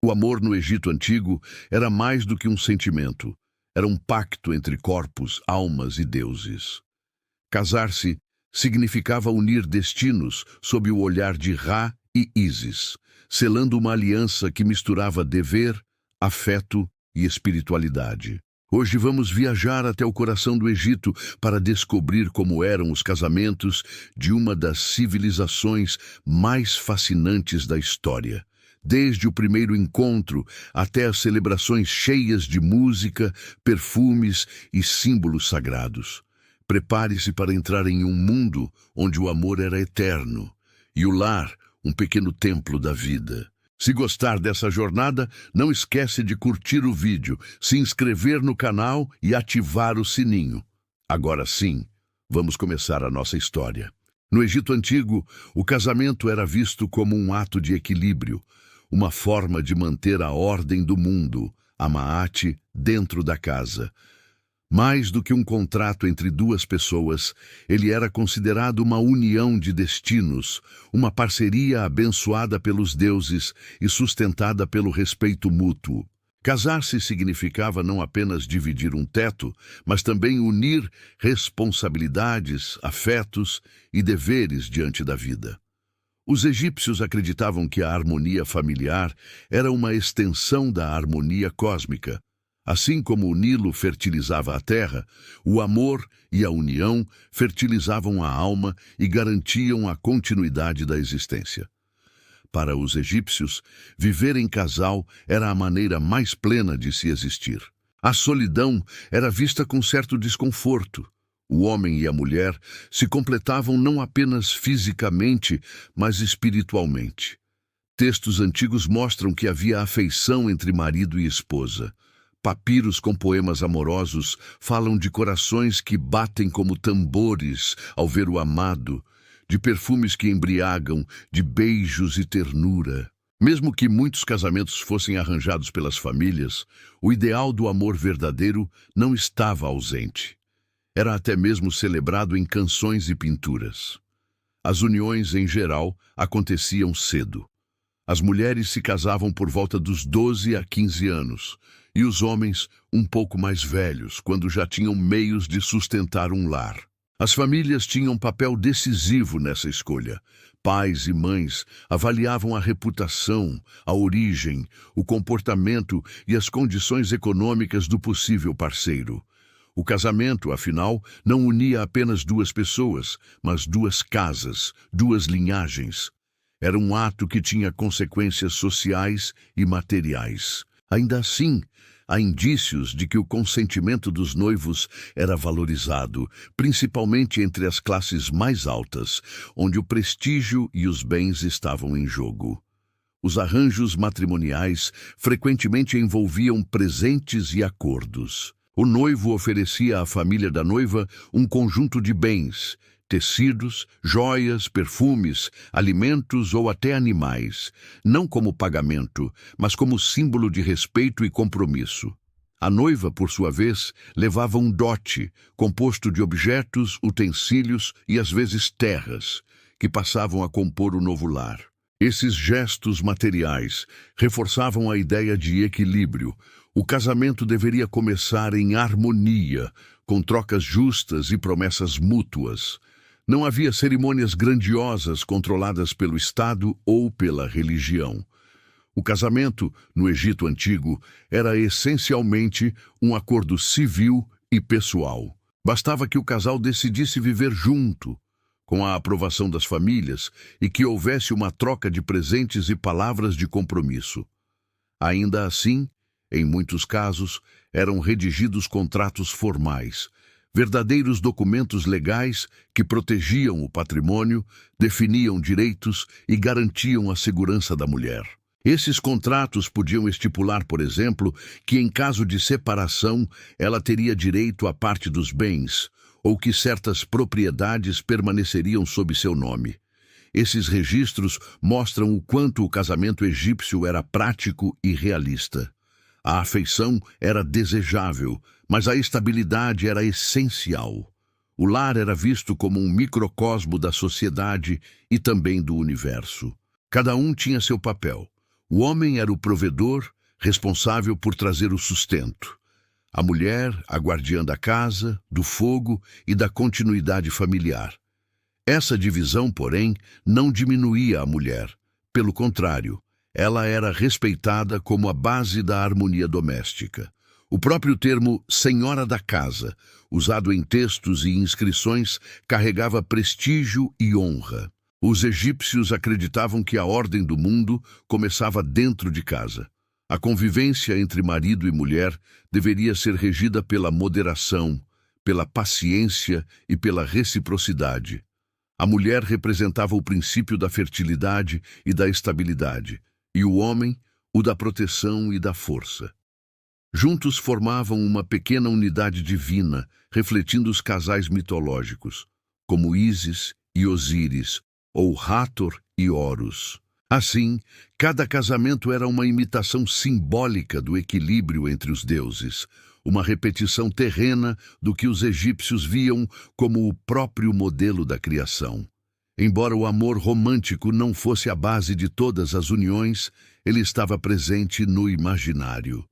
O amor no Egito Antigo era mais do que um sentimento. Era um pacto entre corpos, almas e deuses. Casar-se significava unir destinos sob o olhar de Ra e Ísis, selando uma aliança que misturava dever, afeto e espiritualidade. Hoje vamos viajar até o coração do Egito para descobrir como eram os casamentos de uma das civilizações mais fascinantes da história. Desde o primeiro encontro até as celebrações cheias de música, perfumes e símbolos sagrados. Prepare-se para entrar em um mundo onde o amor era eterno e o lar, um pequeno templo da vida. Se gostar dessa jornada, não esquece de curtir o vídeo, se inscrever no canal e ativar o sininho. Agora sim, vamos começar a nossa história. No Egito Antigo, o casamento era visto como um ato de equilíbrio, uma forma de manter a ordem do mundo, a Maat, dentro da casa. Mais do que um contrato entre duas pessoas, ele era considerado uma união de destinos, uma parceria abençoada pelos deuses e sustentada pelo respeito mútuo. Casar-se significava não apenas dividir um teto, mas também unir responsabilidades, afetos e deveres diante da vida. Os egípcios acreditavam que a harmonia familiar era uma extensão da harmonia cósmica. Assim como o Nilo fertilizava a terra, o amor e a união fertilizavam a alma e garantiam a continuidade da existência. Para os egípcios, viver em casal era a maneira mais plena de se existir. A solidão era vista com certo desconforto. O homem e a mulher se completavam não apenas fisicamente, mas espiritualmente. Textos antigos mostram que havia afeição entre marido e esposa. Papiros com poemas amorosos falam de corações que batem como tambores ao ver o amado, de perfumes que embriagam, de beijos e ternura. Mesmo que muitos casamentos fossem arranjados pelas famílias, o ideal do amor verdadeiro não estava ausente. Era até mesmo celebrado em canções e pinturas. As uniões, em geral, aconteciam cedo. As mulheres se casavam por volta dos 12 a 15 anos, e os homens um pouco mais velhos, quando já tinham meios de sustentar um lar. As famílias tinham um papel decisivo nessa escolha. Pais e mães avaliavam a reputação, a origem, o comportamento e as condições econômicas do possível parceiro. O casamento, afinal, não unia apenas duas pessoas, mas duas casas, duas linhagens. Era um ato que tinha consequências sociais e materiais. Ainda assim, há indícios de que o consentimento dos noivos era valorizado, principalmente entre as classes mais altas, onde o prestígio e os bens estavam em jogo. Os arranjos matrimoniais frequentemente envolviam presentes e acordos. O noivo oferecia à família da noiva um conjunto de bens, tecidos, joias, perfumes, alimentos ou até animais, não como pagamento, mas como símbolo de respeito e compromisso. A noiva, por sua vez, levava um dote, composto de objetos, utensílios e às vezes terras, que passavam a compor o novo lar. Esses gestos materiais reforçavam a ideia de equilíbrio. O casamento deveria começar em harmonia, com trocas justas e promessas mútuas. Não havia cerimônias grandiosas controladas pelo Estado ou pela religião. O casamento, no Egito Antigo, era essencialmente um acordo civil e pessoal. Bastava que o casal decidisse viver junto, com a aprovação das famílias, e que houvesse uma troca de presentes e palavras de compromisso. Ainda assim, em muitos casos, eram redigidos contratos formais, verdadeiros documentos legais que protegiam o patrimônio, definiam direitos e garantiam a segurança da mulher. Esses contratos podiam estipular, por exemplo, que em caso de separação ela teria direito à parte dos bens, ou que certas propriedades permaneceriam sob seu nome. Esses registros mostram o quanto o casamento egípcio era prático e realista. A afeição era desejável, mas a estabilidade era essencial. O lar era visto como um microcosmo da sociedade e também do universo. Cada um tinha seu papel. O homem era o provedor, responsável por trazer o sustento. A mulher, a guardiã da casa, do fogo e da continuidade familiar. Essa divisão, porém, não diminuía a mulher. Pelo contrário, ela era respeitada como a base da harmonia doméstica. O próprio termo senhora da casa, usado em textos e inscrições, carregava prestígio e honra. Os egípcios acreditavam que a ordem do mundo começava dentro de casa. A convivência entre marido e mulher deveria ser regida pela moderação, pela paciência e pela reciprocidade. A mulher representava o princípio da fertilidade e da estabilidade, e o homem, o da proteção e da força. Juntos formavam uma pequena unidade divina, refletindo os casais mitológicos, como Ísis e Osíris, ou Hathor e Horus. Assim, cada casamento era uma imitação simbólica do equilíbrio entre os deuses, uma repetição terrena do que os egípcios viam como o próprio modelo da criação. Embora o amor romântico não fosse a base de todas as uniões, ele estava presente no imaginário.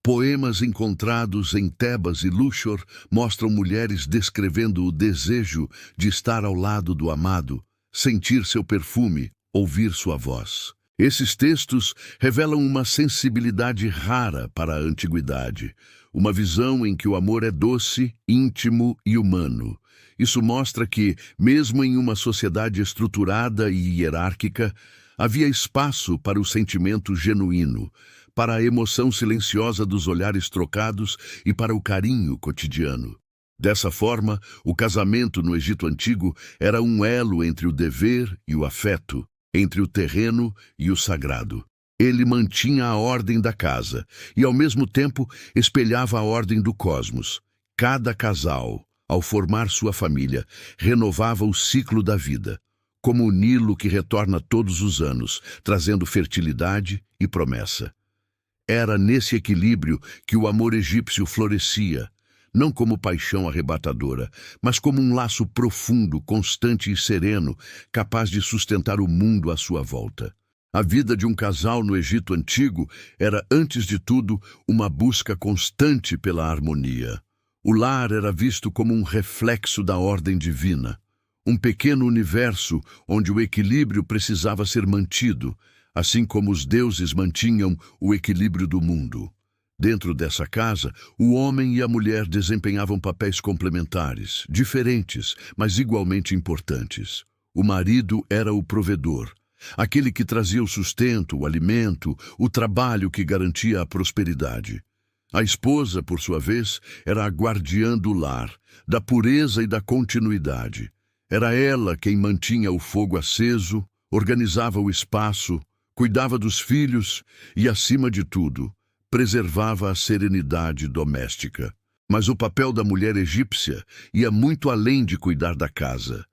Poemas encontrados em Tebas e Luxor mostram mulheres descrevendo o desejo de estar ao lado do amado, sentir seu perfume, ouvir sua voz. Esses textos revelam uma sensibilidade rara para a antiguidade, uma visão em que o amor é doce, íntimo e humano. Isso mostra que, mesmo em uma sociedade estruturada e hierárquica, havia espaço para o sentimento genuíno, para a emoção silenciosa dos olhares trocados e para o carinho cotidiano. Dessa forma, o casamento no Egito Antigo era um elo entre o dever e o afeto, entre o terreno e o sagrado. Ele mantinha a ordem da casa e, ao mesmo tempo, espelhava a ordem do cosmos. Cada casal, ao formar sua família, renovava o ciclo da vida, como o Nilo que retorna todos os anos, trazendo fertilidade e promessa. Era nesse equilíbrio que o amor egípcio florescia, não como paixão arrebatadora, mas como um laço profundo, constante e sereno, capaz de sustentar o mundo à sua volta. A vida de um casal no Egito Antigo era, antes de tudo, uma busca constante pela harmonia. O lar era visto como um reflexo da ordem divina, um pequeno universo onde o equilíbrio precisava ser mantido, assim como os deuses mantinham o equilíbrio do mundo. Dentro dessa casa, o homem e a mulher desempenhavam papéis complementares, diferentes, mas igualmente importantes. O marido era o provedor, aquele que trazia o sustento, o alimento, o trabalho que garantia a prosperidade. A esposa, por sua vez, era a guardiã do lar, da pureza e da continuidade. Era ela quem mantinha o fogo aceso, organizava o espaço, cuidava dos filhos e, acima de tudo, preservava a serenidade doméstica. Mas o papel da mulher egípcia ia muito além de cuidar da casa.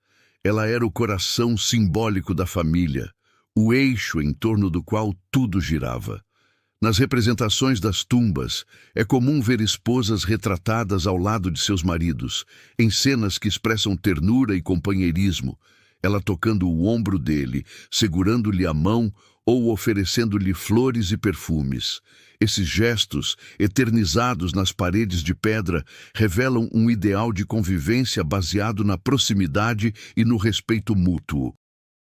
Ela era o coração simbólico da família, o eixo em torno do qual tudo girava. Nas representações das tumbas, é comum ver esposas retratadas ao lado de seus maridos, em cenas que expressam ternura e companheirismo, ela tocando o ombro dele, segurando-lhe a mão ou oferecendo-lhe flores e perfumes. Esses gestos, eternizados nas paredes de pedra, revelam um ideal de convivência baseado na proximidade e no respeito mútuo.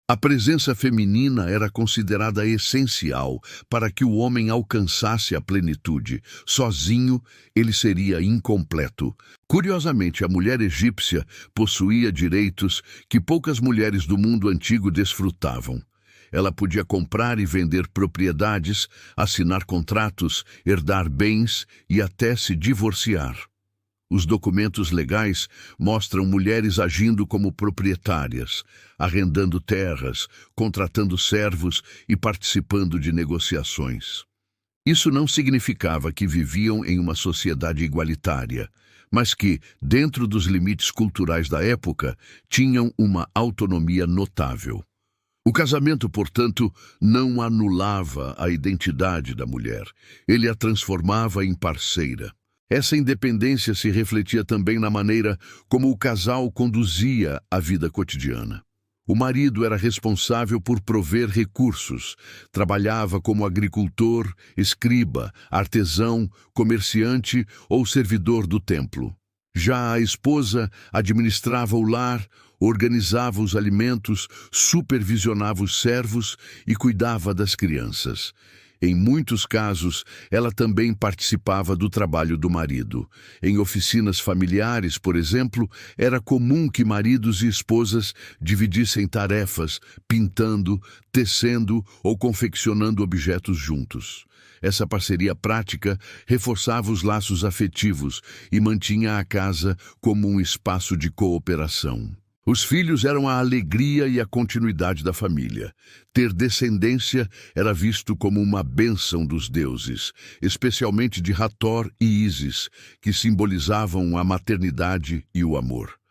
A presença feminina era considerada essencial para que o homem alcançasse a plenitude. Sozinho, ele seria incompleto. Curiosamente, a mulher egípcia possuía direitos que poucas mulheres do mundo antigo desfrutavam. Ela podia comprar e vender propriedades, assinar contratos, herdar bens e até se divorciar. Os documentos legais mostram mulheres agindo como proprietárias, arrendando terras, contratando servos e participando de negociações. Isso não significava que viviam em uma sociedade igualitária, mas que, dentro dos limites culturais da época, tinham uma autonomia notável. O casamento, portanto, não anulava a identidade da mulher, ele a transformava em parceira. Essa independência se refletia também na maneira como o casal conduzia a vida cotidiana. O marido era responsável por prover recursos. Trabalhava como agricultor, escriba, artesão, comerciante ou servidor do templo. Já a esposa administrava o lar, organizava os alimentos, supervisionava os servos e cuidava das crianças. Em muitos casos, ela também participava do trabalho do marido. Em oficinas familiares, por exemplo, era comum que maridos e esposas dividissem tarefas, pintando, tecendo ou confeccionando objetos juntos. Essa parceria prática reforçava os laços afetivos e mantinha a casa como um espaço de cooperação. Os filhos eram a alegria e a continuidade da família. Ter descendência era visto como uma bênção dos deuses, especialmente de Hathor e Ísis, que simbolizavam a maternidade e o amor.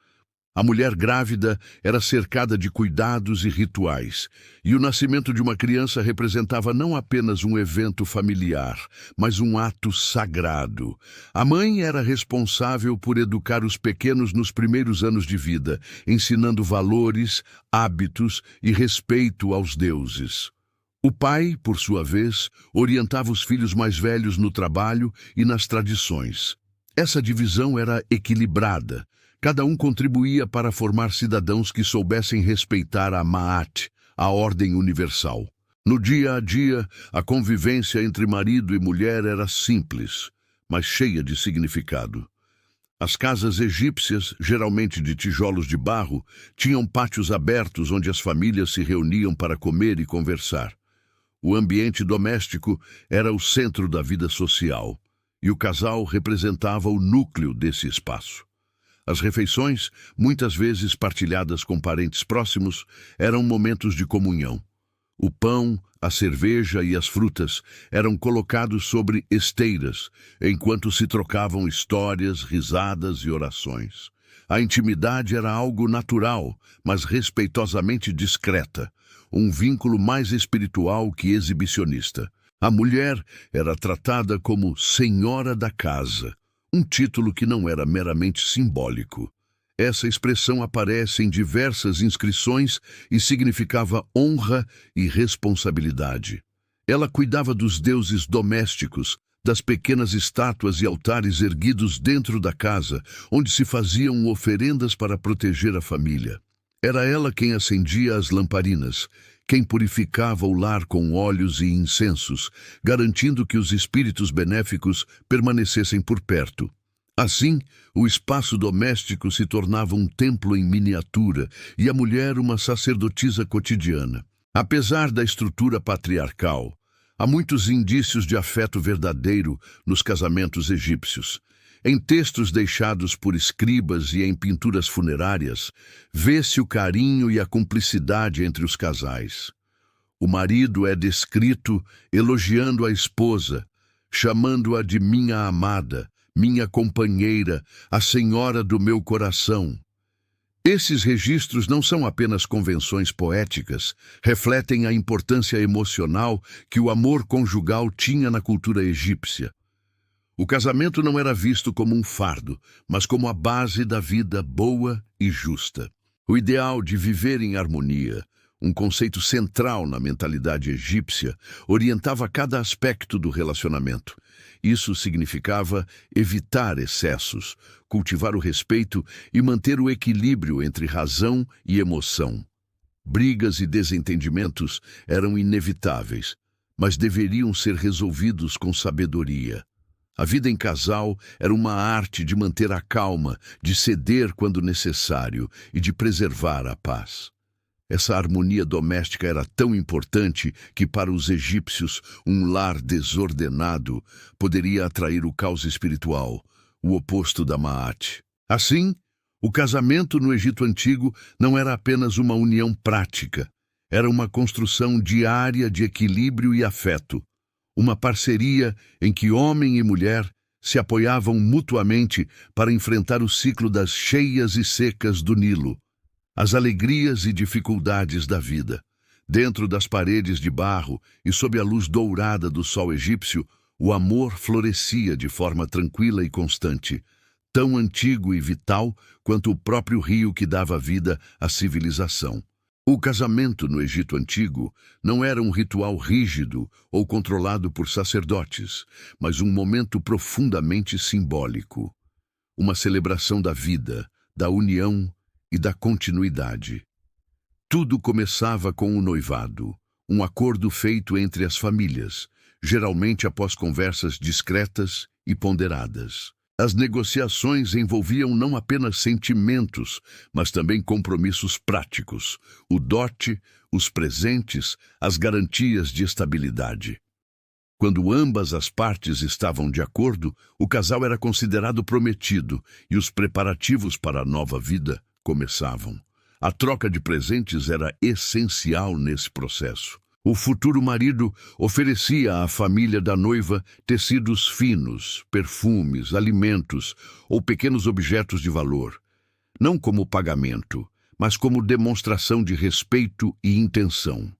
A mulher grávida era cercada de cuidados e rituais, e o nascimento de uma criança representava não apenas um evento familiar, mas um ato sagrado. A mãe era responsável por educar os pequenos nos primeiros anos de vida, ensinando valores, hábitos e respeito aos deuses. O pai, por sua vez, orientava os filhos mais velhos no trabalho e nas tradições. Essa divisão era equilibrada. Cada um contribuía para formar cidadãos que soubessem respeitar a Ma'at, a ordem universal. No dia a dia, a convivência entre marido e mulher era simples, mas cheia de significado. As casas egípcias, geralmente de tijolos de barro, tinham pátios abertos onde as famílias se reuniam para comer e conversar. O ambiente doméstico era o centro da vida social, e o casal representava o núcleo desse espaço. As refeições, muitas vezes partilhadas com parentes próximos, eram momentos de comunhão. O pão, a cerveja e as frutas eram colocados sobre esteiras, enquanto se trocavam histórias, risadas e orações. A intimidade era algo natural, mas respeitosamente discreta, um vínculo mais espiritual que exibicionista. A mulher era tratada como senhora da casa, um título que não era meramente simbólico. Essa expressão aparece em diversas inscrições e significava honra e responsabilidade. Ela cuidava dos deuses domésticos, das pequenas estátuas e altares erguidos dentro da casa, onde se faziam oferendas para proteger a família. Era ela quem acendia as lamparinas, quem purificava o lar com óleos e incensos, garantindo que os espíritos benéficos permanecessem por perto. Assim, o espaço doméstico se tornava um templo em miniatura e a mulher uma sacerdotisa cotidiana. Apesar da estrutura patriarcal, há muitos indícios de afeto verdadeiro nos casamentos egípcios. Em textos deixados por escribas e em pinturas funerárias, vê-se o carinho e a cumplicidade entre os casais. O marido é descrito elogiando a esposa, chamando-a de minha amada, minha companheira, a senhora do meu coração. Esses registros não são apenas convenções poéticas, refletem a importância emocional que o amor conjugal tinha na cultura egípcia. O casamento não era visto como um fardo, mas como a base da vida boa e justa. O ideal de viver em harmonia, um conceito central na mentalidade egípcia, orientava cada aspecto do relacionamento. Isso significava evitar excessos, cultivar o respeito e manter o equilíbrio entre razão e emoção. Brigas e desentendimentos eram inevitáveis, mas deveriam ser resolvidos com sabedoria. A vida em casal era uma arte de manter a calma, de ceder quando necessário e de preservar a paz. Essa harmonia doméstica era tão importante que, para os egípcios, um lar desordenado poderia atrair o caos espiritual, o oposto da Ma'at. Assim, o casamento no Egito Antigo não era apenas uma união prática, era uma construção diária de equilíbrio e afeto. Uma parceria em que homem e mulher se apoiavam mutuamente para enfrentar o ciclo das cheias e secas do Nilo, as alegrias e dificuldades da vida. Dentro das paredes de barro e sob a luz dourada do sol egípcio, o amor florescia de forma tranquila e constante, tão antigo e vital quanto o próprio rio que dava vida à civilização. O casamento no Egito Antigo não era um ritual rígido ou controlado por sacerdotes, mas um momento profundamente simbólico, uma celebração da vida, da união e da continuidade. Tudo começava com o noivado, um acordo feito entre as famílias, geralmente após conversas discretas e ponderadas. As negociações envolviam não apenas sentimentos, mas também compromissos práticos, o dote, os presentes, as garantias de estabilidade. Quando ambas as partes estavam de acordo, o casal era considerado prometido e os preparativos para a nova vida começavam. A troca de presentes era essencial nesse processo. O futuro marido oferecia à família da noiva tecidos finos, perfumes, alimentos ou pequenos objetos de valor, não como pagamento, mas como demonstração de respeito e intenção.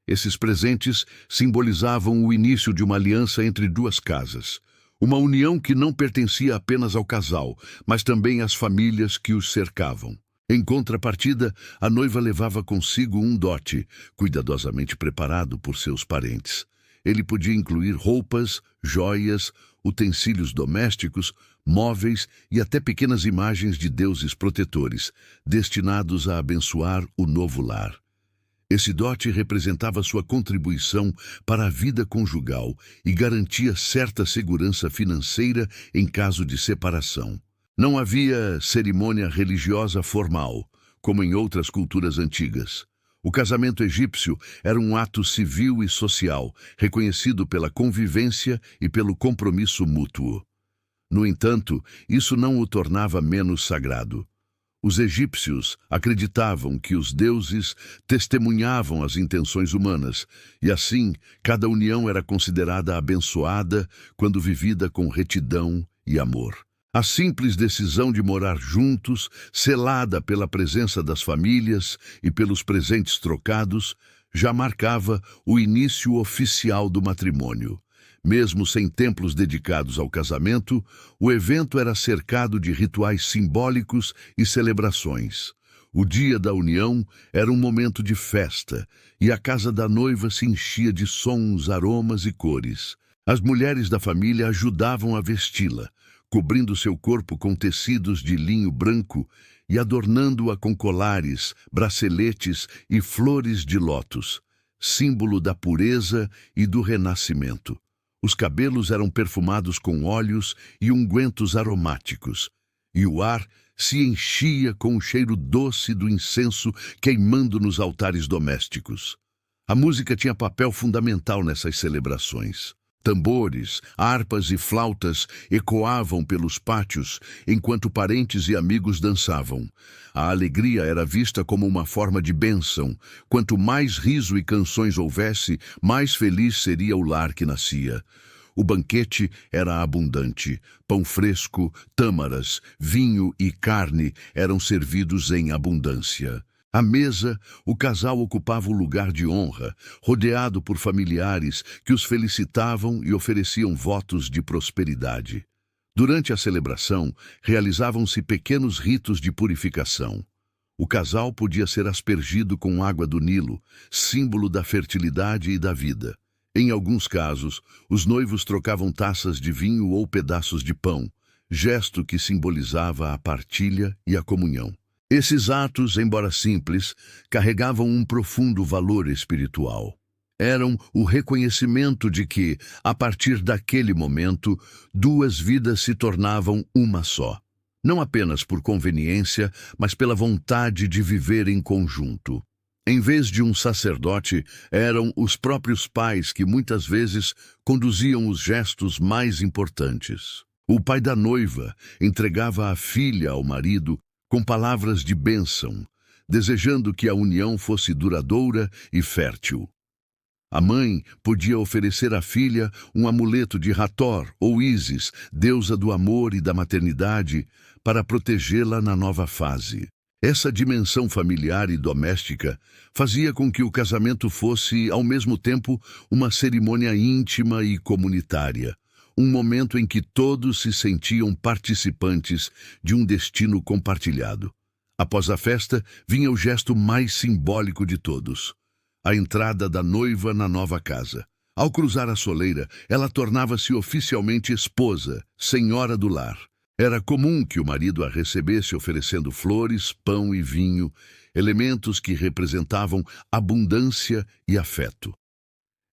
Esses presentes simbolizavam o início de uma aliança entre duas casas, uma união que não pertencia apenas ao casal, mas também às famílias que os cercavam. Em contrapartida, a noiva levava consigo um dote, cuidadosamente preparado por seus parentes. Ele podia incluir roupas, joias, utensílios domésticos, móveis e até pequenas imagens de deuses protetores, destinados a abençoar o novo lar. Esse dote representava sua contribuição para a vida conjugal e garantia certa segurança financeira em caso de separação. Não havia cerimônia religiosa formal, como em outras culturas antigas. O casamento egípcio era um ato civil e social, reconhecido pela convivência e pelo compromisso mútuo. No entanto, isso não o tornava menos sagrado. Os egípcios acreditavam que os deuses testemunhavam as intenções humanas, e assim, cada união era considerada abençoada quando vivida com retidão e amor. A simples decisão de morar juntos, selada pela presença das famílias e pelos presentes trocados, já marcava o início oficial do matrimônio. Mesmo sem templos dedicados ao casamento, o evento era cercado de rituais simbólicos e celebrações. O dia da união era um momento de festa, e a casa da noiva se enchia de sons, aromas e cores. As mulheres da família ajudavam a vesti-la, cobrindo seu corpo com tecidos de linho branco e adornando-a com colares, braceletes e flores de lótus, símbolo da pureza e do renascimento. Os cabelos eram perfumados com óleos e ungüentos aromáticos, e o ar se enchia com o cheiro doce do incenso queimando nos altares domésticos. A música tinha papel fundamental nessas celebrações. Tambores, harpas e flautas ecoavam pelos pátios enquanto parentes e amigos dançavam. A alegria era vista como uma forma de bênção. Quanto mais riso e canções houvesse, mais feliz seria o lar que nascia. O banquete era abundante. Pão fresco, tâmaras, vinho e carne eram servidos em abundância. À mesa, o casal ocupava o lugar de honra, rodeado por familiares que os felicitavam e ofereciam votos de prosperidade. Durante a celebração, realizavam-se pequenos ritos de purificação. O casal podia ser aspergido com água do Nilo, símbolo da fertilidade e da vida. Em alguns casos, os noivos trocavam taças de vinho ou pedaços de pão, gesto que simbolizava a partilha e a comunhão. Esses atos, embora simples, carregavam um profundo valor espiritual. Eram o reconhecimento de que, a partir daquele momento, duas vidas se tornavam uma só. Não apenas por conveniência, mas pela vontade de viver em conjunto. Em vez de um sacerdote, eram os próprios pais que muitas vezes conduziam os gestos mais importantes. O pai da noiva entregava a filha ao marido com palavras de bênção, desejando que a união fosse duradoura e fértil. A mãe podia oferecer à filha um amuleto de Hathor ou Ísis, deusa do amor e da maternidade, para protegê-la na nova fase. Essa dimensão familiar e doméstica fazia com que o casamento fosse, ao mesmo tempo, uma cerimônia íntima e comunitária, um momento em que todos se sentiam participantes de um destino compartilhado. Após a festa, vinha o gesto mais simbólico de todos: a entrada da noiva na nova casa. Ao cruzar a soleira, ela tornava-se oficialmente esposa, senhora do lar. Era comum que o marido a recebesse oferecendo flores, pão e vinho, elementos que representavam abundância e afeto.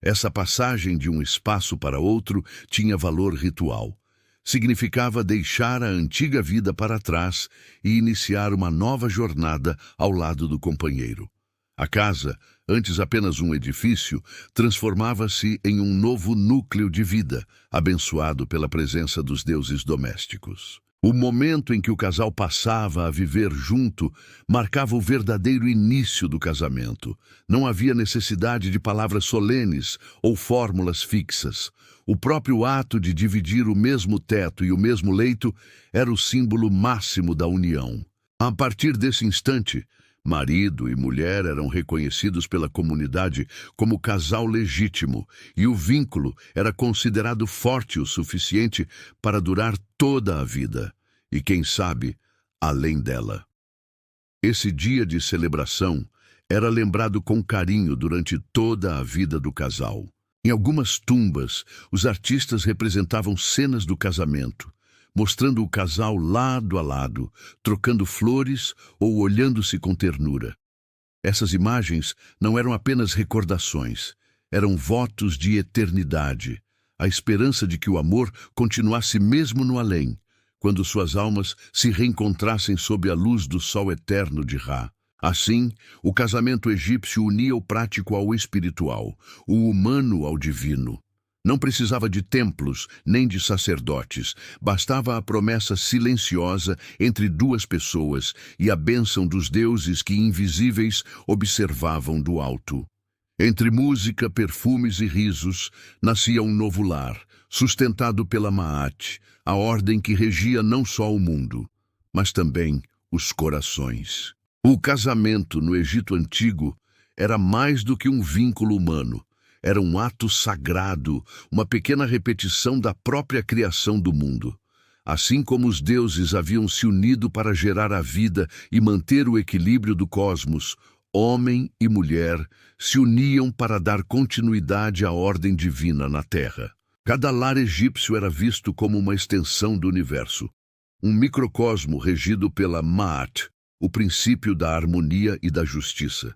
Essa passagem de um espaço para outro tinha valor ritual. Significava deixar a antiga vida para trás e iniciar uma nova jornada ao lado do companheiro. A casa, antes apenas um edifício, transformava-se em um novo núcleo de vida, abençoado pela presença dos deuses domésticos. O momento em que o casal passava a viver junto marcava o verdadeiro início do casamento. Não havia necessidade de palavras solenes ou fórmulas fixas. O próprio ato de dividir o mesmo teto e o mesmo leito era o símbolo máximo da união. A partir desse instante, marido e mulher eram reconhecidos pela comunidade como casal legítimo, e o vínculo era considerado forte o suficiente para durar toda a vida, e quem sabe, além dela. Esse dia de celebração era lembrado com carinho durante toda a vida do casal. Em algumas tumbas, os artistas representavam cenas do casamento, mostrando o casal lado a lado, trocando flores ou olhando-se com ternura. Essas imagens não eram apenas recordações, eram votos de eternidade, a esperança de que o amor continuasse mesmo no além, quando suas almas se reencontrassem sob a luz do sol eterno de Ra. Assim, o casamento egípcio unia o prático ao espiritual, o humano ao divino. Não precisava de templos nem de sacerdotes, bastava a promessa silenciosa entre duas pessoas e a bênção dos deuses que, invisíveis, observavam do alto. Entre música, perfumes e risos, nascia um novo lar, sustentado pela Maat, a ordem que regia não só o mundo, mas também os corações. O casamento no Egito Antigo era mais do que um vínculo humano. Era um ato sagrado, uma pequena repetição da própria criação do mundo. Assim como os deuses haviam se unido para gerar a vida e manter o equilíbrio do cosmos, homem e mulher se uniam para dar continuidade à ordem divina na Terra. Cada lar egípcio era visto como uma extensão do universo, um microcosmo regido pela Maat, o princípio da harmonia e da justiça.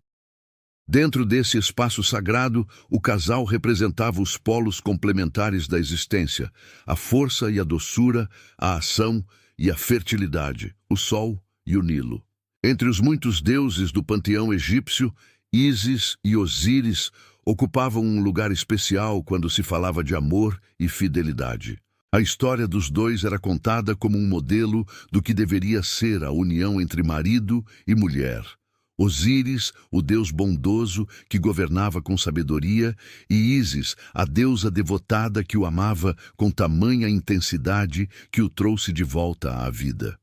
Dentro desse espaço sagrado, o casal representava os polos complementares da existência, a força e a doçura, a ação e a fertilidade, o sol e o Nilo. Entre os muitos deuses do panteão egípcio, Ísis e Osíris ocupavam um lugar especial quando se falava de amor e fidelidade. A história dos dois era contada como um modelo do que deveria ser a união entre marido e mulher. Osíris, o deus bondoso que governava com sabedoria, e Ísis, a deusa devotada que o amava com tamanha intensidade que o trouxe de volta à vida.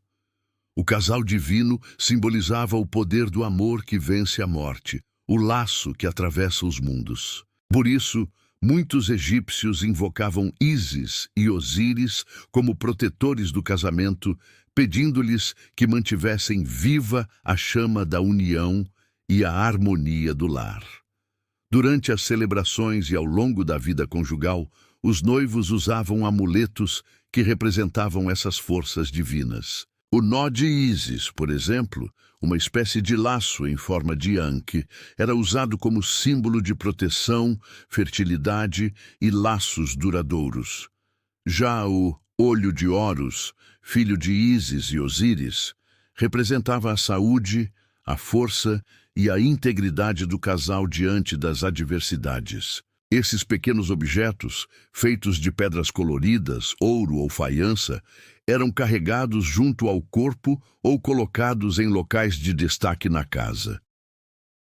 O casal divino simbolizava o poder do amor que vence a morte, o laço que atravessa os mundos. Por isso, muitos egípcios invocavam Ísis e Osíris como protetores do casamento, pedindo-lhes que mantivessem viva a chama da união e a harmonia do lar. Durante as celebrações e ao longo da vida conjugal, os noivos usavam amuletos que representavam essas forças divinas. O nó de Ísis, por exemplo, uma espécie de laço em forma de anque, era usado como símbolo de proteção, fertilidade e laços duradouros. Já o olho de Horus, filho de Ísis e Osíris, representava a saúde, a força e a integridade do casal diante das adversidades. Esses pequenos objetos, feitos de pedras coloridas, ouro ou faiança, eram carregados junto ao corpo ou colocados em locais de destaque na casa.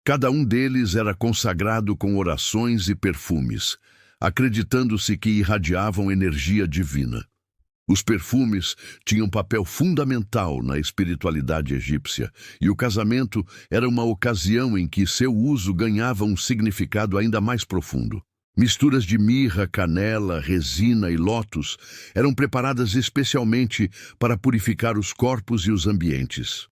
Cada um deles era consagrado com orações e perfumes, acreditando-se que irradiavam energia divina. Os perfumes tinham papel fundamental na espiritualidade egípcia, e o casamento era uma ocasião em que seu uso ganhava um significado ainda mais profundo. Misturas de mirra, canela, resina e lótus eram preparadas especialmente para purificar os corpos e os ambientes.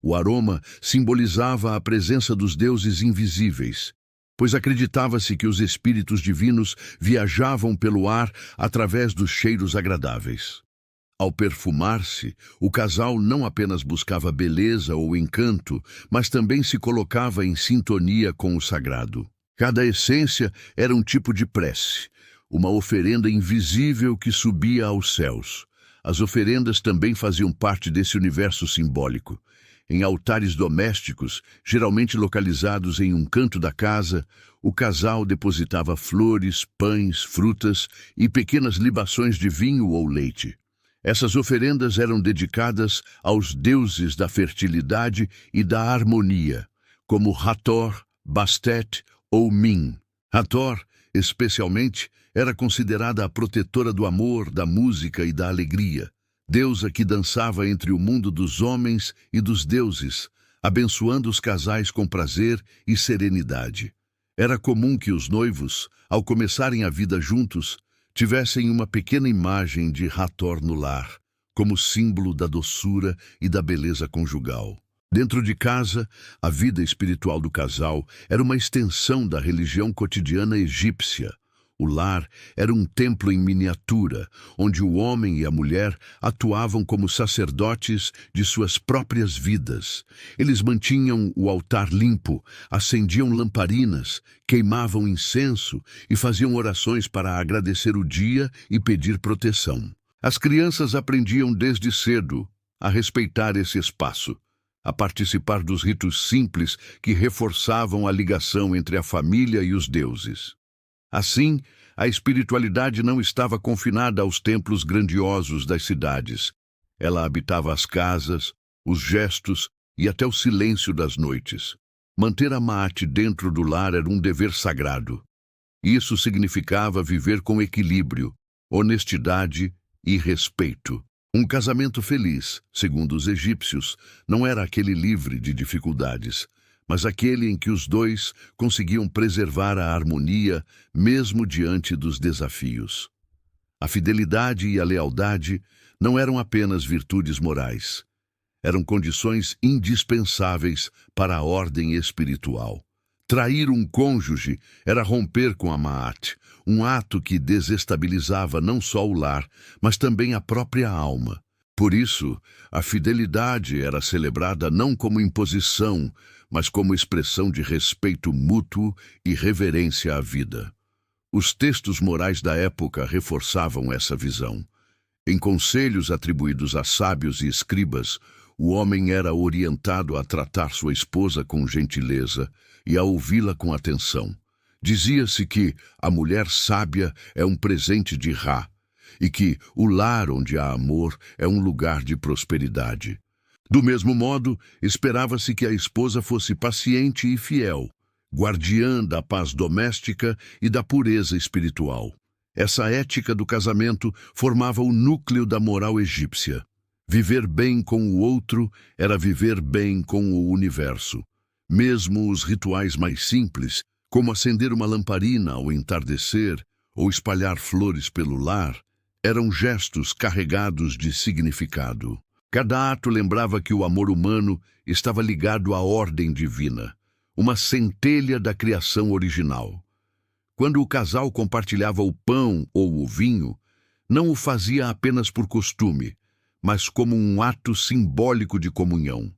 O aroma simbolizava a presença dos deuses invisíveis, pois acreditava-se que os espíritos divinos viajavam pelo ar através dos cheiros agradáveis. Ao perfumar-se, o casal não apenas buscava beleza ou encanto, mas também se colocava em sintonia com o sagrado. Cada essência era um tipo de prece, uma oferenda invisível que subia aos céus. As oferendas também faziam parte desse universo simbólico. Em altares domésticos, geralmente localizados em um canto da casa, o casal depositava flores, pães, frutas e pequenas libações de vinho ou leite. Essas oferendas eram dedicadas aos deuses da fertilidade e da harmonia, como Hathor, Bastet ou Min. Hathor, especialmente, era considerada a protetora do amor, da música e da alegria, deusa que dançava entre o mundo dos homens e dos deuses, abençoando os casais com prazer e serenidade. Era comum que os noivos, ao começarem a vida juntos, tivessem uma pequena imagem de Hathor no lar, como símbolo da doçura e da beleza conjugal. Dentro de casa, a vida espiritual do casal era uma extensão da religião cotidiana egípcia. O lar era um templo em miniatura, onde o homem e a mulher atuavam como sacerdotes de suas próprias vidas. Eles mantinham o altar limpo, acendiam lamparinas, queimavam incenso e faziam orações para agradecer o dia e pedir proteção. As crianças aprendiam desde cedo a respeitar esse espaço, a participar dos ritos simples que reforçavam a ligação entre a família e os deuses. Assim, a espiritualidade não estava confinada aos templos grandiosos das cidades. Ela habitava as casas, os gestos e até o silêncio das noites. Manter a Maat dentro do lar era um dever sagrado. Isso significava viver com equilíbrio, honestidade e respeito. Um casamento feliz, segundo os egípcios, não era aquele livre de dificuldades, mas aquele em que os dois conseguiam preservar a harmonia mesmo diante dos desafios. A fidelidade e a lealdade não eram apenas virtudes morais, eram condições indispensáveis para a ordem espiritual. Trair um cônjuge era romper com a Maat, um ato que desestabilizava não só o lar, mas também a própria alma. Por isso, a fidelidade era celebrada não como imposição, mas como expressão de respeito mútuo e reverência à vida. Os textos morais da época reforçavam essa visão. Em conselhos atribuídos a sábios e escribas, o homem era orientado a tratar sua esposa com gentileza e a ouvi-la com atenção. Dizia-se que a mulher sábia é um presente de Ra, e que o lar onde há amor é um lugar de prosperidade. Do mesmo modo, esperava-se que a esposa fosse paciente e fiel, guardiã da paz doméstica e da pureza espiritual. Essa ética do casamento formava o núcleo da moral egípcia. Viver bem com o outro era viver bem com o universo. Mesmo os rituais mais simples, como acender uma lamparina ao entardecer ou espalhar flores pelo lar, eram gestos carregados de significado. Cada ato lembrava que o amor humano estava ligado à ordem divina, uma centelha da criação original. Quando o casal compartilhava o pão ou o vinho, não o fazia apenas por costume, mas como um ato simbólico de comunhão.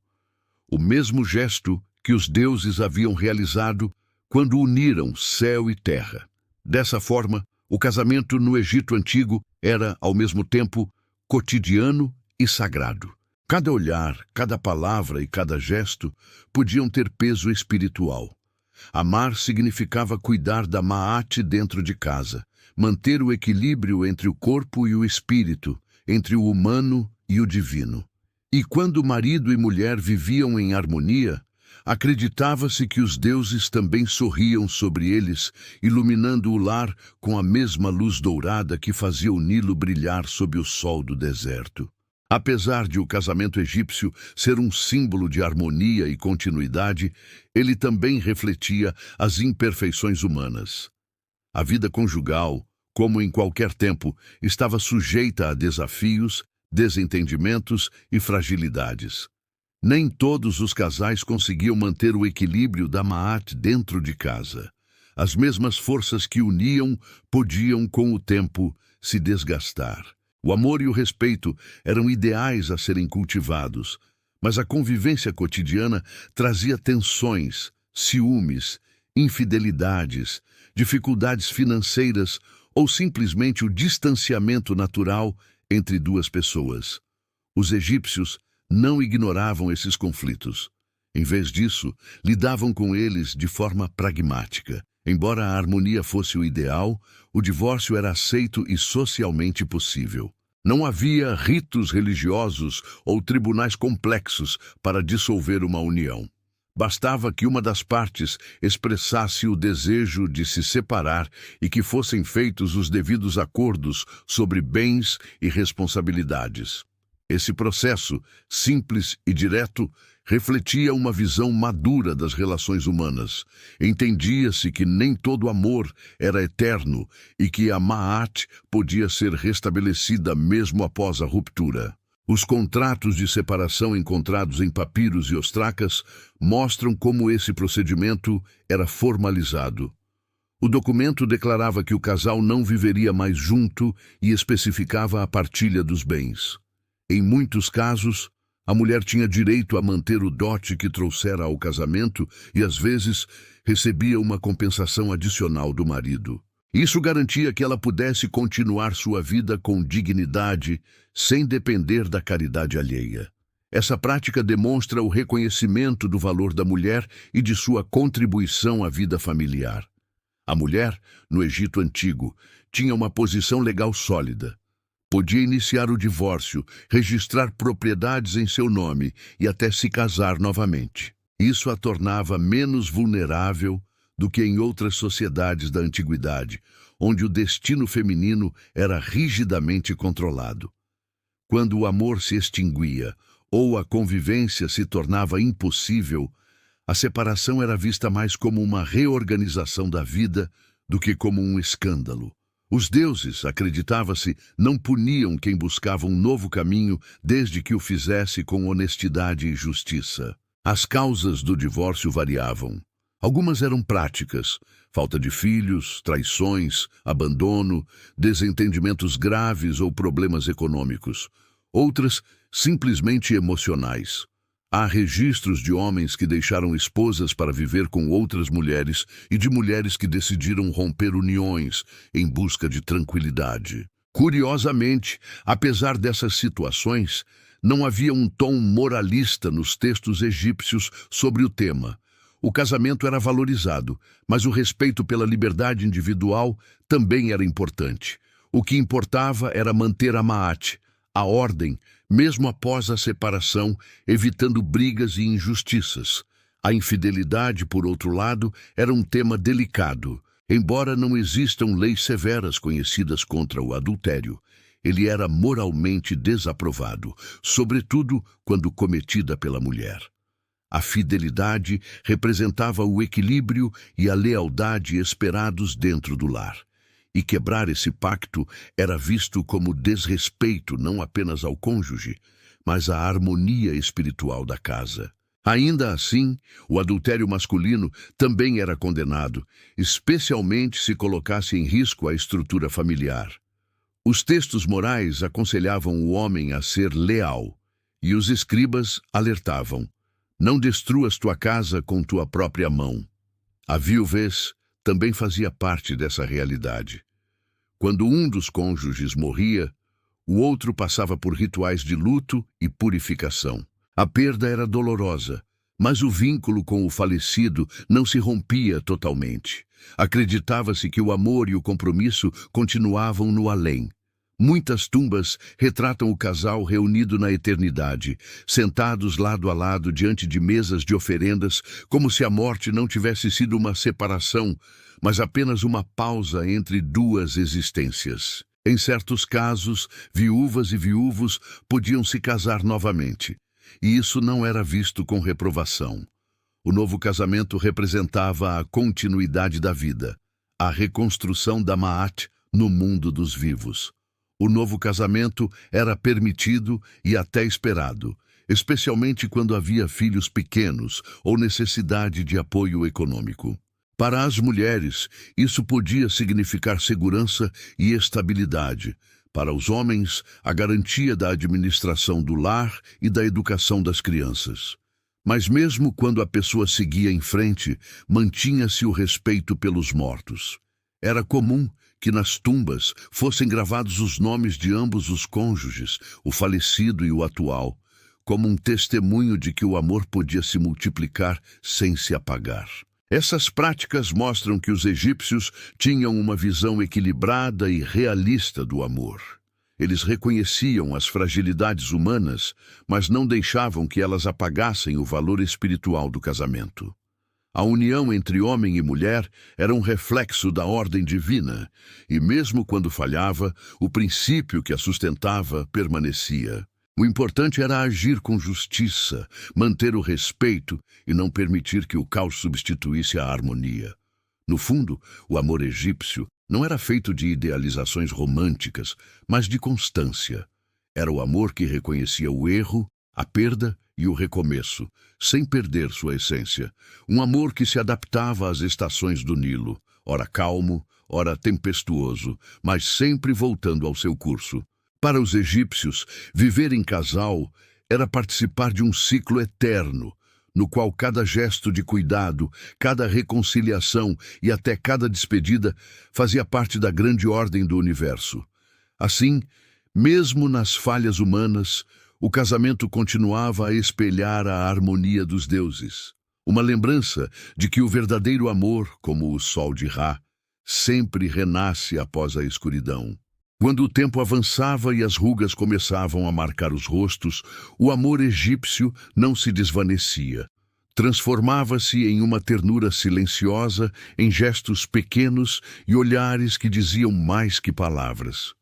O mesmo gesto que os deuses haviam realizado quando uniram céu e terra. Dessa forma, o casamento no Egito Antigo era, ao mesmo tempo, cotidiano e sagrado. Cada olhar, cada palavra e cada gesto podiam ter peso espiritual. Amar significava cuidar da Maat dentro de casa, manter o equilíbrio entre o corpo e o espírito, entre o humano e o divino. E quando marido e mulher viviam em harmonia, acreditava-se que os deuses também sorriam sobre eles, iluminando o lar com a mesma luz dourada que fazia o Nilo brilhar sob o sol do deserto. Apesar de o casamento egípcio ser um símbolo de harmonia e continuidade, ele também refletia as imperfeições humanas. A vida conjugal, como em qualquer tempo, estava sujeita a desafios, desentendimentos e fragilidades. Nem todos os casais conseguiam manter o equilíbrio da Ma'at dentro de casa. As mesmas forças que uniam podiam, com o tempo, se desgastar. O amor e o respeito eram ideais a serem cultivados, mas a convivência cotidiana trazia tensões, ciúmes, infidelidades, dificuldades financeiras ou simplesmente o distanciamento natural entre duas pessoas. Os egípcios não ignoravam esses conflitos. Em vez disso, lidavam com eles de forma pragmática. Embora a harmonia fosse o ideal, o divórcio era aceito e socialmente possível. Não havia ritos religiosos ou tribunais complexos para dissolver uma união. Bastava que uma das partes expressasse o desejo de se separar e que fossem feitos os devidos acordos sobre bens e responsabilidades. Esse processo, simples e direto, refletia uma visão madura das relações humanas. Entendia-se que nem todo amor era eterno e que a Ma'at podia ser restabelecida mesmo após a ruptura. Os contratos de separação encontrados em papiros e ostracas mostram como esse procedimento era formalizado. O documento declarava que o casal não viveria mais junto e especificava a partilha dos bens. Em muitos casos, a mulher tinha direito a manter o dote que trouxera ao casamento e, às vezes, recebia uma compensação adicional do marido. Isso garantia que ela pudesse continuar sua vida com dignidade, sem depender da caridade alheia. Essa prática demonstra o reconhecimento do valor da mulher e de sua contribuição à vida familiar. A mulher, no Egito Antigo, tinha uma posição legal sólida. Podia iniciar o divórcio, registrar propriedades em seu nome e até se casar novamente. Isso a tornava menos vulnerável do que em outras sociedades da antiguidade, onde o destino feminino era rigidamente controlado. Quando o amor se extinguia ou a convivência se tornava impossível, a separação era vista mais como uma reorganização da vida do que como um escândalo. Os deuses, acreditava-se, não puniam quem buscava um novo caminho desde que o fizesse com honestidade e justiça. As causas do divórcio variavam. Algumas eram práticas: falta de filhos, traições, abandono, desentendimentos graves ou problemas econômicos. Outras, simplesmente emocionais. Há registros de homens que deixaram esposas para viver com outras mulheres e de mulheres que decidiram romper uniões em busca de tranquilidade. Curiosamente, apesar dessas situações, não havia um tom moralista nos textos egípcios sobre o tema. O casamento era valorizado, mas o respeito pela liberdade individual também era importante. O que importava era manter a Ma'at, a ordem, mesmo após a separação, evitando brigas e injustiças. A infidelidade, por outro lado, era um tema delicado. Embora não existam leis severas conhecidas contra o adultério, ele era moralmente desaprovado, sobretudo quando cometida pela mulher. A fidelidade representava o equilíbrio e a lealdade esperados dentro do lar. E quebrar esse pacto era visto como desrespeito não apenas ao cônjuge, mas à harmonia espiritual da casa. Ainda assim, o adultério masculino também era condenado, especialmente se colocasse em risco a estrutura familiar. Os textos morais aconselhavam o homem a ser leal, e os escribas alertavam: não destruas tua casa com tua própria mão. A viuvez também fazia parte dessa realidade. Quando um dos cônjuges morria, o outro passava por rituais de luto e purificação. A perda era dolorosa, mas o vínculo com o falecido não se rompia totalmente. Acreditava-se que o amor e o compromisso continuavam no além. Muitas tumbas retratam o casal reunido na eternidade, sentados lado a lado diante de mesas de oferendas, como se a morte não tivesse sido uma separação, mas apenas uma pausa entre duas existências. Em certos casos, viúvas e viúvos podiam se casar novamente, e isso não era visto com reprovação. O novo casamento representava a continuidade da vida, a reconstrução da Ma'at no mundo dos vivos. O novo casamento era permitido e até esperado, especialmente quando havia filhos pequenos ou necessidade de apoio econômico. Para as mulheres, isso podia significar segurança e estabilidade. Para os homens, a garantia da administração do lar e da educação das crianças. Mas mesmo quando a pessoa seguia em frente, mantinha-se o respeito pelos mortos. Era comum que nas tumbas fossem gravados os nomes de ambos os cônjuges, o falecido e o atual, como um testemunho de que o amor podia se multiplicar sem se apagar. Essas práticas mostram que os egípcios tinham uma visão equilibrada e realista do amor. Eles reconheciam as fragilidades humanas, mas não deixavam que elas apagassem o valor espiritual do casamento. A união entre homem e mulher era um reflexo da ordem divina, e mesmo quando falhava, o princípio que a sustentava permanecia. O importante era agir com justiça, manter o respeito e não permitir que o caos substituísse a harmonia. No fundo, o amor egípcio não era feito de idealizações românticas, mas de constância. Era o amor que reconhecia o erro, a perda e o recomeço, sem perder sua essência. Um amor que se adaptava às estações do Nilo, ora calmo, ora tempestuoso, mas sempre voltando ao seu curso. Para os egípcios, viver em casal era participar de um ciclo eterno, no qual cada gesto de cuidado, cada reconciliação e até cada despedida fazia parte da grande ordem do universo. Assim, mesmo nas falhas humanas, o casamento continuava a espelhar a harmonia dos deuses. Uma lembrança de que o verdadeiro amor, como o sol de Ra, sempre renasce após a escuridão. Quando o tempo avançava e as rugas começavam a marcar os rostos, o amor egípcio não se desvanecia. Transformava-se em uma ternura silenciosa, em gestos pequenos e olhares que diziam mais que palavras.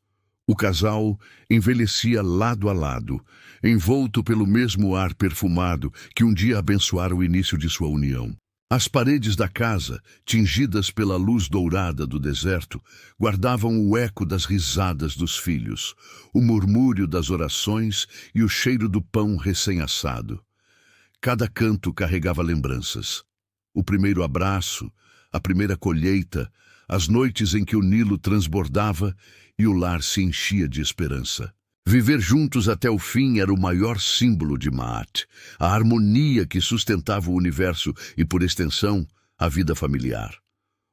O casal envelhecia lado a lado, envolto pelo mesmo ar perfumado que um dia abençoara o início de sua união. As paredes da casa, tingidas pela luz dourada do deserto, guardavam o eco das risadas dos filhos, o murmúrio das orações e o cheiro do pão recém-assado. Cada canto carregava lembranças. O primeiro abraço, a primeira colheita, as noites em que o Nilo transbordava e o lar se enchia de esperança. Viver juntos até o fim era o maior símbolo de Maat, a harmonia que sustentava o universo e, por extensão, a vida familiar.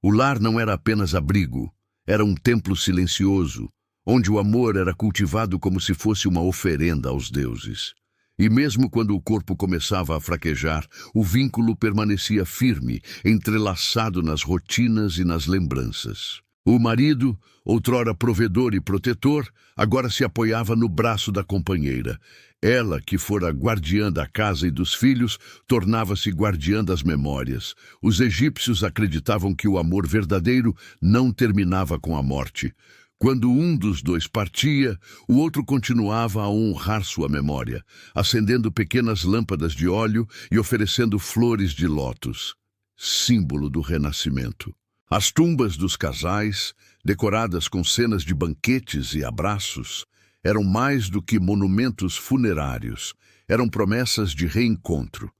O lar não era apenas abrigo, era um templo silencioso, onde o amor era cultivado como se fosse uma oferenda aos deuses. E mesmo quando o corpo começava a fraquejar, o vínculo permanecia firme, entrelaçado nas rotinas e nas lembranças. O marido, outrora provedor e protetor, agora se apoiava no braço da companheira. Ela, que fora guardiã da casa e dos filhos, tornava-se guardiã das memórias. Os egípcios acreditavam que o amor verdadeiro não terminava com a morte. Quando um dos dois partia, o outro continuava a honrar sua memória, acendendo pequenas lâmpadas de óleo e oferecendo flores de lótus, símbolo do renascimento. As tumbas dos casais, decoradas com cenas de banquetes e abraços, eram mais do que monumentos funerários, eram promessas de reencontro.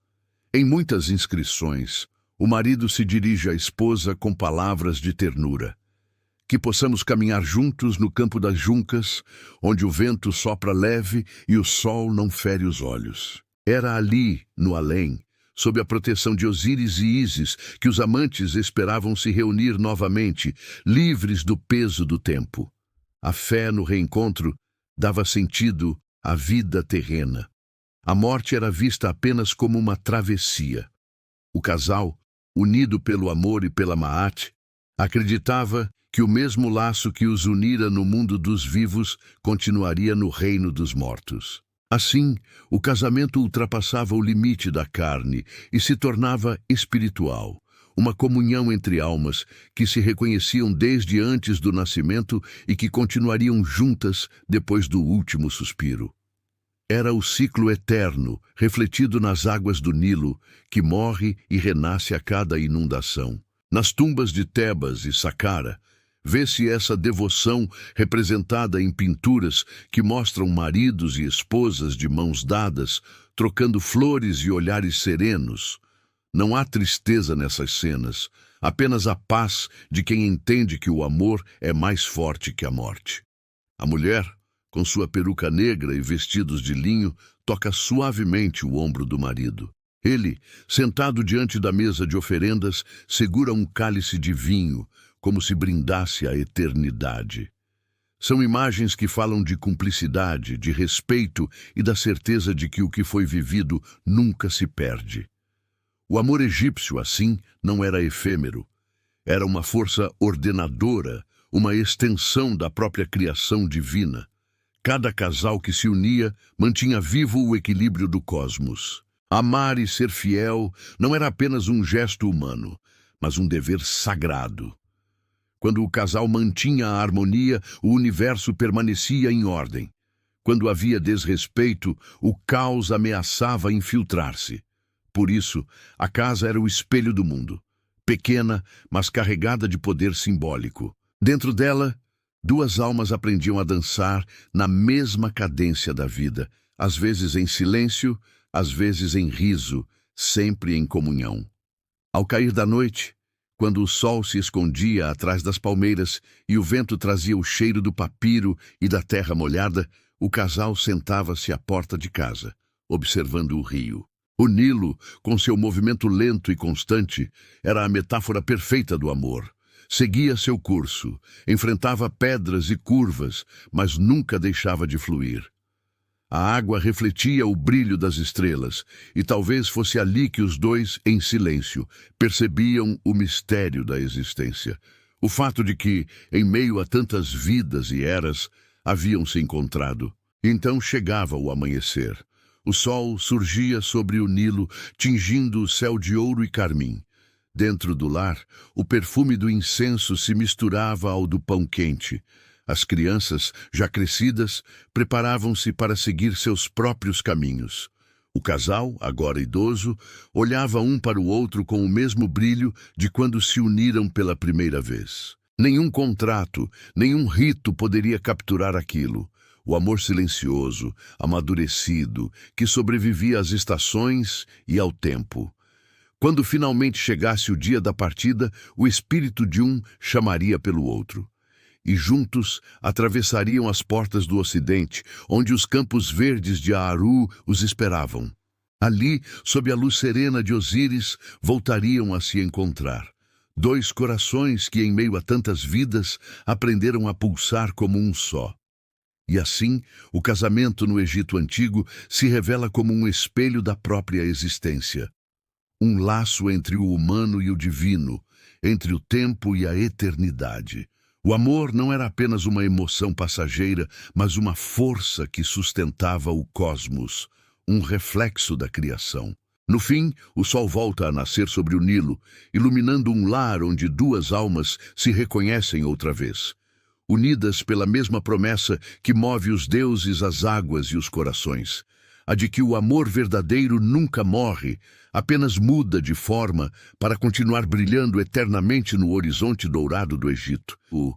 Em muitas inscrições, o marido se dirige à esposa com palavras de ternura. Que possamos caminhar juntos no campo das juncas, onde o vento sopra leve e o sol não fere os olhos. Era ali, no além, sob a proteção de Osíris e Ísis, que os amantes esperavam se reunir novamente, livres do peso do tempo. A fé no reencontro dava sentido à vida terrena. A morte era vista apenas como uma travessia. O casal, unido pelo amor e pela Maat, acreditava que o mesmo laço que os unira no mundo dos vivos continuaria no reino dos mortos. Assim, o casamento ultrapassava o limite da carne e se tornava espiritual, uma comunhão entre almas que se reconheciam desde antes do nascimento e que continuariam juntas depois do último suspiro. Era o ciclo eterno, refletido nas águas do Nilo, que morre e renasce a cada inundação. Nas tumbas de Tebas e Saqqara, Vê-se essa devoção representada em pinturas que mostram maridos e esposas de mãos dadas, trocando flores e olhares serenos. Não há tristeza nessas cenas, apenas a paz de quem entende que o amor é mais forte que a morte. A mulher, com sua peruca negra e vestidos de linho, toca suavemente o ombro do marido. Ele, sentado diante da mesa de oferendas, segura um cálice de vinho, como se brindasse a eternidade. São imagens que falam de cumplicidade, de respeito e da certeza de que o que foi vivido nunca se perde. O amor egípcio, assim, não era efêmero. Era uma força ordenadora, uma extensão da própria criação divina. Cada casal que se unia mantinha vivo o equilíbrio do cosmos. Amar e ser fiel não era apenas um gesto humano, mas um dever sagrado. Quando o casal mantinha a harmonia, o universo permanecia em ordem. Quando havia desrespeito, o caos ameaçava infiltrar-se. Por isso, a casa era o espelho do mundo, pequena, mas carregada de poder simbólico. Dentro dela, duas almas aprendiam a dançar na mesma cadência da vida, às vezes em silêncio, às vezes em riso, sempre em comunhão. Ao cair da noite, quando o sol se escondia atrás das palmeiras e o vento trazia o cheiro do papiro e da terra molhada, o casal sentava-se à porta de casa, observando o rio. O Nilo, com seu movimento lento e constante, era a metáfora perfeita do amor. Seguia seu curso, enfrentava pedras e curvas, mas nunca deixava de fluir. A água refletia o brilho das estrelas, e talvez fosse ali que os dois, em silêncio, percebiam o mistério da existência. O fato de que, em meio a tantas vidas e eras, haviam se encontrado. Então chegava o amanhecer. O sol surgia sobre o Nilo, tingindo o céu de ouro e carmim. Dentro do lar, o perfume do incenso se misturava ao do pão quente. As crianças, já crescidas, preparavam-se para seguir seus próprios caminhos. O casal, agora idoso, olhava um para o outro com o mesmo brilho de quando se uniram pela primeira vez. Nenhum contrato, nenhum rito poderia capturar aquilo. O amor silencioso, amadurecido, que sobrevivia às estações e ao tempo. Quando finalmente chegasse o dia da partida, o espírito de um chamaria pelo outro. E juntos atravessariam as portas do Ocidente, onde os campos verdes de Aaru os esperavam. Ali, sob a luz serena de Osíris, voltariam a se encontrar. Dois corações que, em meio a tantas vidas, aprenderam a pulsar como um só. E assim, o casamento no Egito Antigo se revela como um espelho da própria existência. Um laço entre o humano e o divino, entre o tempo e a eternidade. O amor não era apenas uma emoção passageira, mas uma força que sustentava o cosmos, um reflexo da criação. No fim, o sol volta a nascer sobre o Nilo, iluminando um lar onde duas almas se reconhecem outra vez, unidas pela mesma promessa que move os deuses, as águas e os corações, a de que o amor verdadeiro nunca morre, apenas muda de forma para continuar brilhando eternamente no horizonte dourado do Egito. O